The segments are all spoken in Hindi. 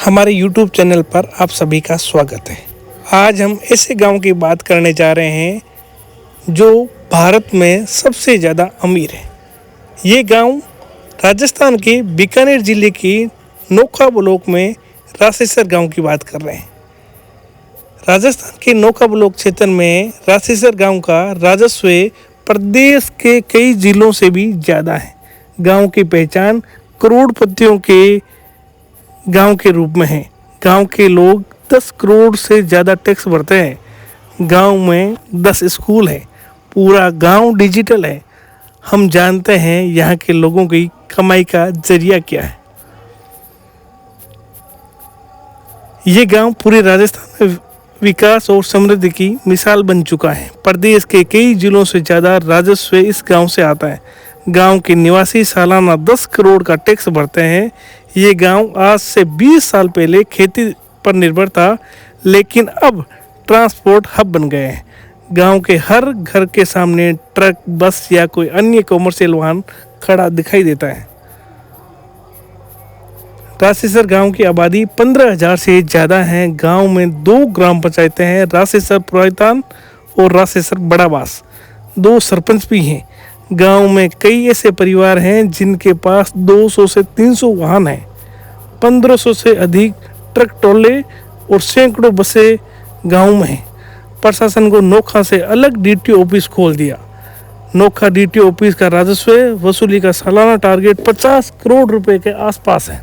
हमारे YouTube चैनल पर आप सभी का स्वागत है। आज हम ऐसे गांव की बात करने जा रहे हैं जो भारत में सबसे ज़्यादा अमीर है। ये गांव राजस्थान के बीकानेर जिले के नोखा ब्लॉक में रासेसर गांव की बात कर रहे हैं। राजस्थान के नोखा ब्लॉक क्षेत्र में रासेसर गांव का राजस्व प्रदेश के कई जिलों से भी ज़्यादा है। गांव की पहचान करोड़पतियों के गांव के रूप में है। गांव के लोग 10 करोड़ से ज़्यादा टैक्स भरते हैं। गांव में 10 स्कूल है। पूरा गांव डिजिटल है। हम जानते हैं यहाँ के लोगों की कमाई का जरिया क्या है। ये गांव पूरे राजस्थान में विकास और समृद्धि की मिसाल बन चुका है। प्रदेश के कई जिलों से ज़्यादा राजस्व इस गांव से आता है। गांव के निवासी सालाना 10 करोड़ का टैक्स भरते हैं। ये गांव आज से 20 साल पहले खेती पर निर्भर था, लेकिन अब ट्रांसपोर्ट हब बन गए हैं। गांव के हर घर के सामने ट्रक, बस या कोई अन्य कमर्शियल वाहन खड़ा दिखाई देता है। रासेसर गांव की आबादी 15,000 से ज़्यादा है। गांव में 2 ग्राम पंचायतें हैं, रासेसर पुरातान और रासेसर बड़ाबास। 2 सरपंच भी हैं। गांव में कई ऐसे परिवार हैं जिनके पास 200 से 300 वाहन हैं। 1500 से अधिक ट्रक ट्रॉले और सैकड़ों बसें गांव में हैं। प्रशासन को नोखा से अलग डीटीओ ऑफिस खोल दिया। नोखा डीटीओ ऑफिस का राजस्व वसूली का सालाना टारगेट 50 करोड़ रुपए के आसपास है।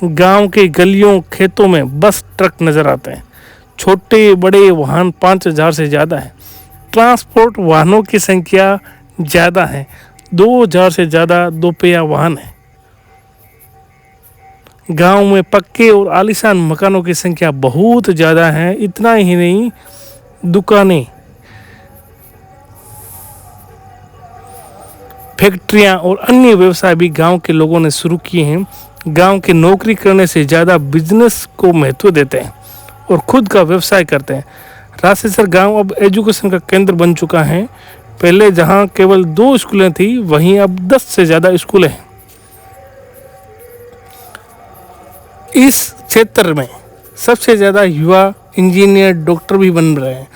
गांव के गलियों खेतों में बस ट्रक नजर आते हैं। छोटे बड़े वाहन 5,000 से ज़्यादा हैं। ट्रांसपोर्ट वाहनों की संख्या ज़्यादा है। 2,000 से ज़्यादा दोपहिया वाहन हैं। गांव में पक्के और आलीशान मकानों की संख्या बहुत ज़्यादा है। इतना ही नहीं, दुकानें, फैक्ट्रियां और अन्य व्यवसाय भी गांव के लोगों ने शुरू किए हैं। गांव के नौकरी करने से ज़्यादा बिजनेस को महत्व देते हैं और खुद का व्यवसाय करते हैं। रासेसर गांव अब एजुकेशन का केंद्र बन चुका है। पहले जहां केवल 2 स्कूलें थी, वहीं अब 10 से ज़्यादा स्कूलें हैं। इस क्षेत्र में सबसे ज़्यादा युवा इंजीनियर, डॉक्टर भी बन रहे हैं।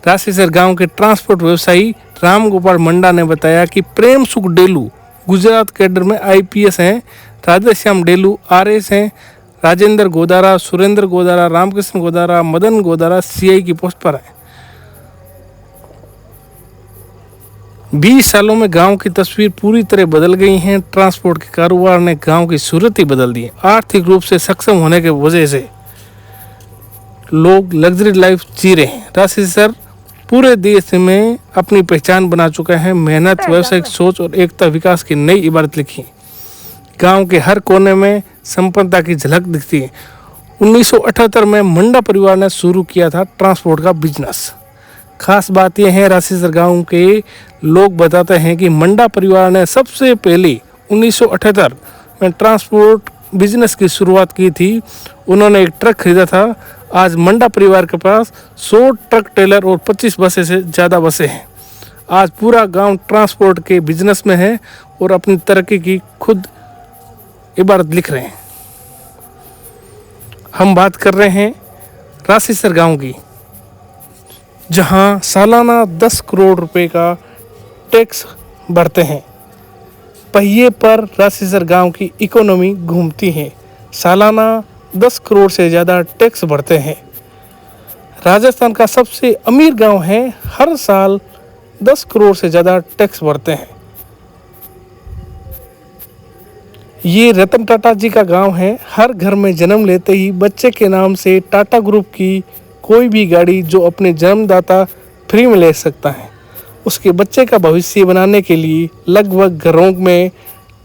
रासेसर गांव के ट्रांसपोर्ट व्यवसायी राम गोपाल मंडा ने बताया कि प्रेम सुख डेलू गुजरात कैडर में IPS हैं। राधेश्याम डेलू RS हैं। राजेंद्र गोदारा, सुरेंद्र गोदारा, रामकृष्ण गोदारा, मदन गोदारा CI की पोस्ट पर हैं। 20 सालों में गांव की तस्वीर पूरी तरह बदल गई है। ट्रांसपोर्ट के कारोबार ने गांव की सूरत ही बदल दी है। आर्थिक रूप से सक्षम होने की वजह से लोग लग्जरी लाइफ जी रहे हैं। रासेसर पूरे देश में अपनी पहचान बना चुका है। मेहनत, व्यावसायिक सोच और एकता विकास की नई इबारत लिखी। गांव के हर कोने में संपन्नता की झलक दिखती है। 1978 में मंडा परिवार ने शुरू किया था ट्रांसपोर्ट का बिजनेस। खास बात यह है, रासेसर गांव के लोग बताते हैं कि मंडा परिवार ने सबसे पहले 1978 में ट्रांसपोर्ट बिजनेस की शुरुआत की थी। उन्होंने एक ट्रक खरीदा था। आज मंडा परिवार के पास 100 ट्रक ट्रेलर और 25 बसें से ज़्यादा बसें हैं। आज पूरा गांव ट्रांसपोर्ट के बिजनेस में है और अपनी तरक्की की खुद इबारत लिख रहे हैं। हम बात कर रहे हैं रासेसर गांव की, जहां सालाना 10 करोड़ रुपए का टैक्स भरते हैं। पहिए पर रासेसर गांव की इकोनॉमी घूमती है। सालाना 10 करोड़ से ज़्यादा टैक्स भरते हैं। राजस्थान का सबसे अमीर गांव है। हर साल 10 करोड़ से ज़्यादा टैक्स भरते हैं। ये रतन टाटा जी का गांव है। हर घर में जन्म लेते ही बच्चे के नाम से टाटा ग्रुप की कोई भी गाड़ी जो अपने जन्मदाता फ्री में ले सकता है। उसके बच्चे का भविष्य बनाने के लिए लगभग घरों में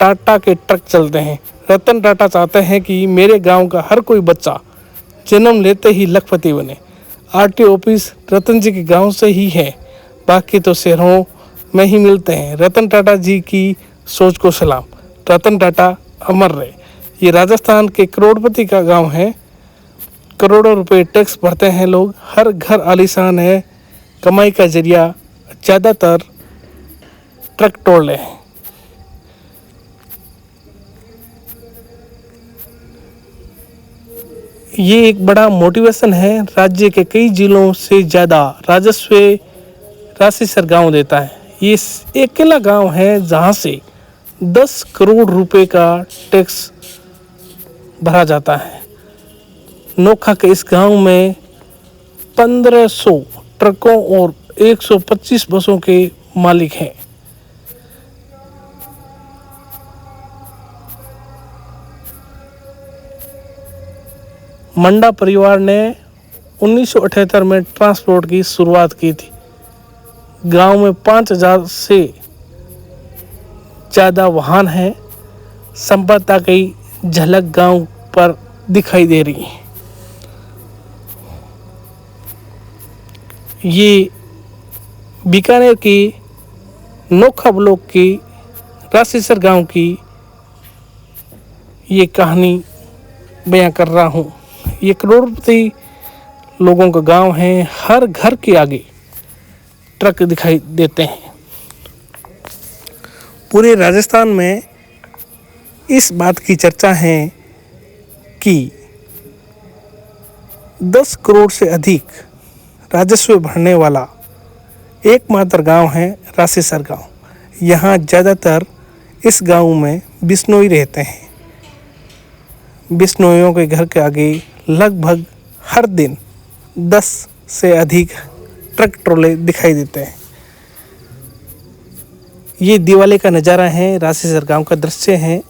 टाटा के ट्रक चलते हैं। रतन टाटा चाहते हैं कि मेरे गांव का हर कोई बच्चा जन्म लेते ही लखपति बने। RTO ऑफिस रतन जी के गांव से ही है, बाकी तो शहरों में ही मिलते हैं। रतन टाटा जी की सोच को सलाम। रतन टाटा अमर रहे। ये राजस्थान के करोड़पति का गांव है। करोड़ों रुपए टैक्स भरते हैं लोग। हर घर आलीशान है। कमाई का जरिया ज़्यादातर ट्रक ट्रॉले हैं। ये एक बड़ा मोटिवेशन है। राज्य के कई जिलों से ज़्यादा राजस्व राशिसर गांव देता है। ये अकेला गांव है जहां से 10 करोड़ रुपए का टैक्स भरा जाता है। नोखा के इस गांव में 1500 ट्रकों और 125 बसों के मालिक हैं। मंडा परिवार ने 1978 में ट्रांसपोर्ट की शुरुआत की थी। गांव में 5000 से ज़्यादा वाहन हैं। संपदा की झलक गांव पर दिखाई दे रही है। ये बीकानेर की नोखा ब्लॉक की राशिसर गांव की ये कहानी बयां कर रहा हूँ। ये करोड़पति लोगों का गांव है। हर घर के आगे ट्रक दिखाई देते हैं। पूरे राजस्थान में इस बात की चर्चा है कि 10 करोड़ से अधिक राजस्व भरने वाला एकमात्र गांव है राशिसर गांव। यहाँ ज़्यादातर इस गांव में बिश्नोई रहते हैं। बिश्नोइयों के घर के आगे लगभग हर दिन 10 से अधिक ट्रक ट्रॉले दिखाई देते हैं। ये दिवाली का नज़ारा है। राशिसर गांव का दृश्य है।